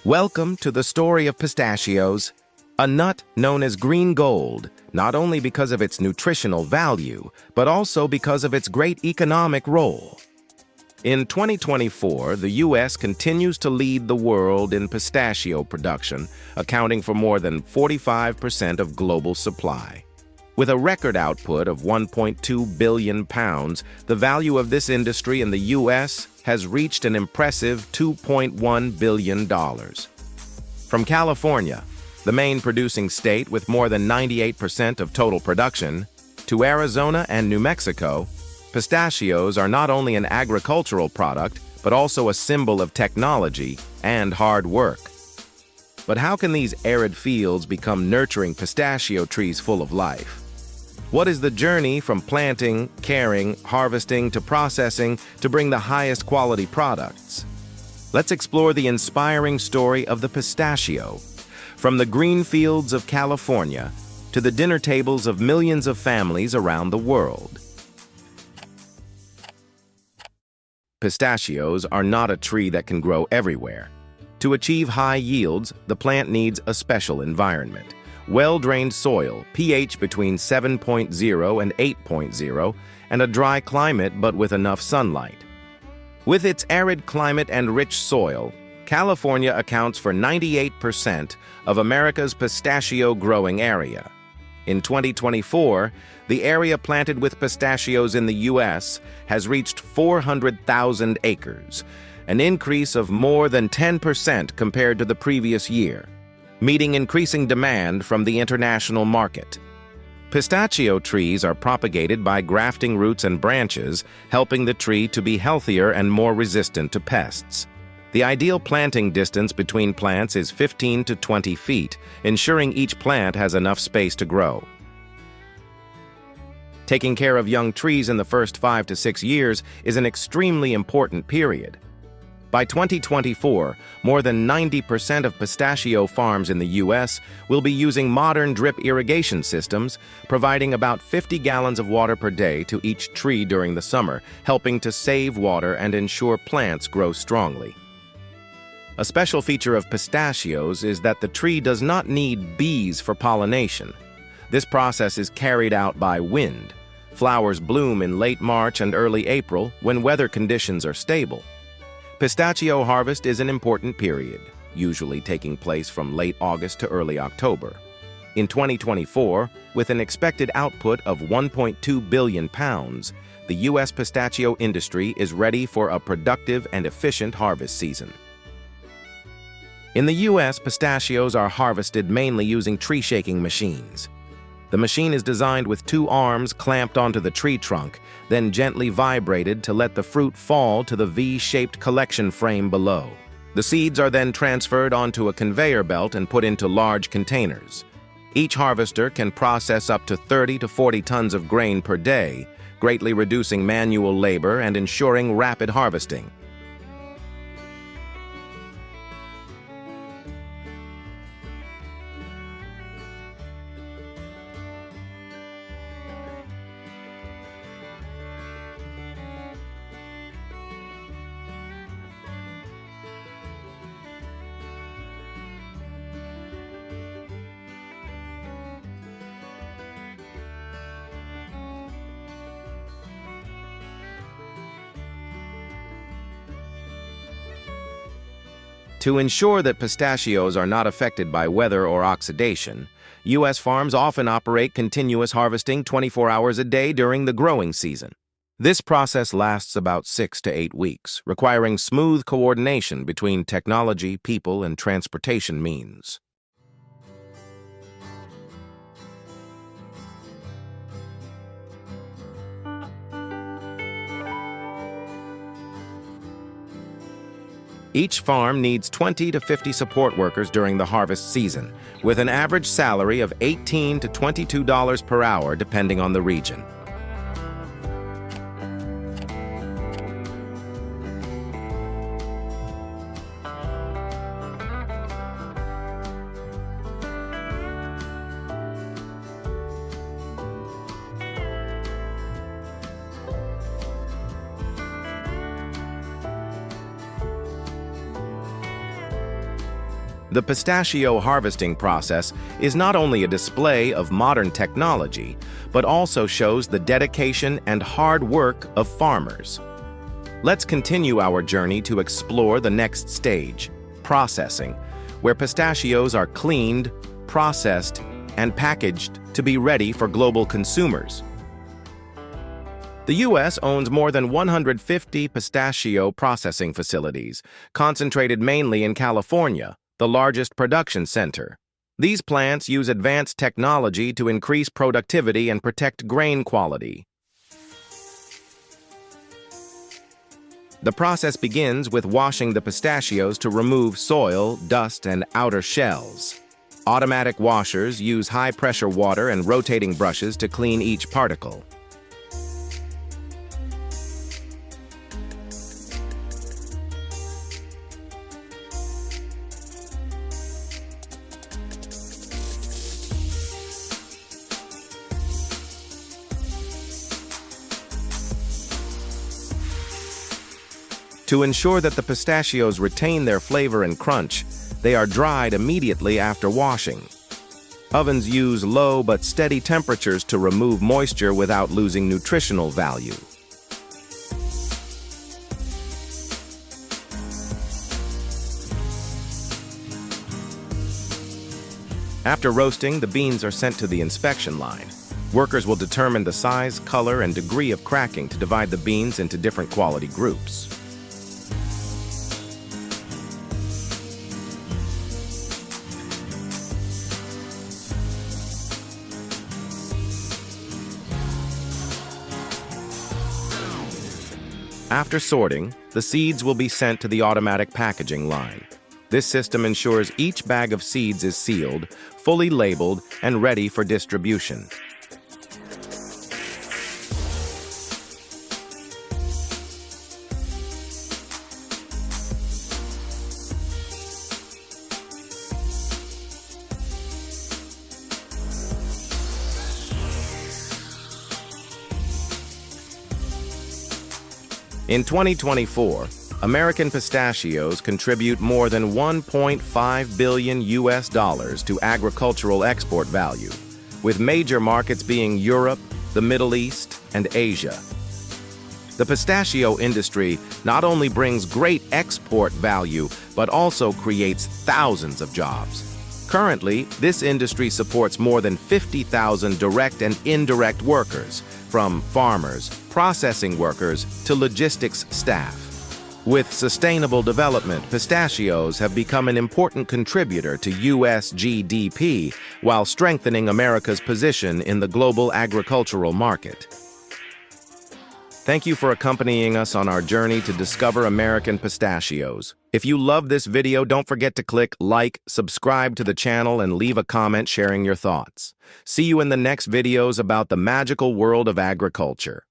Welcome to the story of pistachios, a nut known as green gold, not only because of its nutritional value, but also because of its great economic role. In 2024, the U.S. continues to lead the world in pistachio production, accounting for more than 45% of global supply. With a record output of 1.2 billion pounds, the value of this industry in the U.S. has reached an impressive $2.1 billion. From California, the main producing state with more than 98% of total production, to Arizona and New Mexico, pistachios are not only an agricultural product, but also a symbol of technology and hard work. But how can these arid fields become nurturing pistachio trees full of life? What is the journey from planting, caring, harvesting, to processing to bring the highest quality products? Let's explore the inspiring story of the pistachio, from the green fields of California to the dinner tables of millions of families around the world. Pistachios are not a tree that can grow everywhere. To achieve high yields, the plant needs a special environment. Well-drained soil, pH between 7.0 and 8.0, and a dry climate but with enough sunlight. With its arid climate and rich soil, California accounts for 98% of America's pistachio growing area. In 2024, the area planted with pistachios in the U.S. has reached 400,000 acres, an increase of more than 10% compared to the previous year, meeting increasing demand from the international market. Pistachio trees are propagated by grafting roots and branches, helping the tree to be healthier and more resistant to pests. The ideal planting distance between plants is 15 to 20 feet, ensuring each plant has enough space to grow. Taking care of young trees in the first 5 to 6 years is an extremely important period. By 2024, more than 90% of pistachio farms in the U.S. will be using modern drip irrigation systems, providing about 50 gallons of water per day to each tree during the summer, helping to save water and ensure plants grow strongly. A special feature of pistachios is that the tree does not need bees for pollination. This process is carried out by wind. Flowers bloom in late March and early April when weather conditions are stable. Pistachio harvest is an important period, usually taking place from late August to early October. In 2024, with an expected output of 1.2 billion pounds, the U.S. pistachio industry is ready for a productive and efficient harvest season. In the U.S., pistachios are harvested mainly using tree-shaking machines. The machine is designed with 2 arms clamped onto the tree trunk, then gently vibrated to let the fruit fall to the V-shaped collection frame below. The seeds are then transferred onto a conveyor belt and put into large containers. Each harvester can process up to 30 to 40 tons of grain per day, greatly reducing manual labor and ensuring rapid harvesting. To ensure that pistachios are not affected by weather or oxidation, U.S. farms often operate continuous harvesting 24 hours a day during the growing season. This process lasts about 6 to 8 weeks, requiring smooth coordination between technology, people, and transportation means. Each farm needs 20 to 50 support workers during the harvest season, with an average salary of $18 to $22 per hour depending on the region. The pistachio harvesting process is not only a display of modern technology, but also shows the dedication and hard work of farmers. Let's continue our journey to explore the next stage, processing, where pistachios are cleaned, processed, and packaged to be ready for global consumers. The U.S. owns more than 150 pistachio processing facilities, concentrated mainly in California, the largest production center. These plants use advanced technology to increase productivity and protect grain quality. The process begins with washing the pistachios to remove soil, dust, and outer shells. Automatic washers use high-pressure water and rotating brushes to clean each particle. To ensure that the pistachios retain their flavor and crunch, they are dried immediately after washing. Ovens use low but steady temperatures to remove moisture without losing nutritional value. After roasting, the beans are sent to the inspection line. Workers will determine the size, color, and degree of cracking to divide the beans into different quality groups. After sorting, the seeds will be sent to the automatic packaging line. This system ensures each bag of seeds is sealed, fully labeled, and ready for distribution. In 2024, American pistachios contribute more than $1.5 billion to agricultural export value, with major markets being Europe, the Middle East, and Asia. The pistachio industry not only brings great export value, but also creates thousands of jobs. Currently, this industry supports more than 50,000 direct and indirect workers, from farmers, processing workers, to logistics staff. With sustainable development, pistachios have become an important contributor to U.S. GDP while strengthening America's position in the global agricultural market. Thank you for accompanying us on our journey to discover American pistachios. If you love this video, don't forget to click like, subscribe to the channel, and leave a comment sharing your thoughts. See you in the next videos about the magical world of agriculture.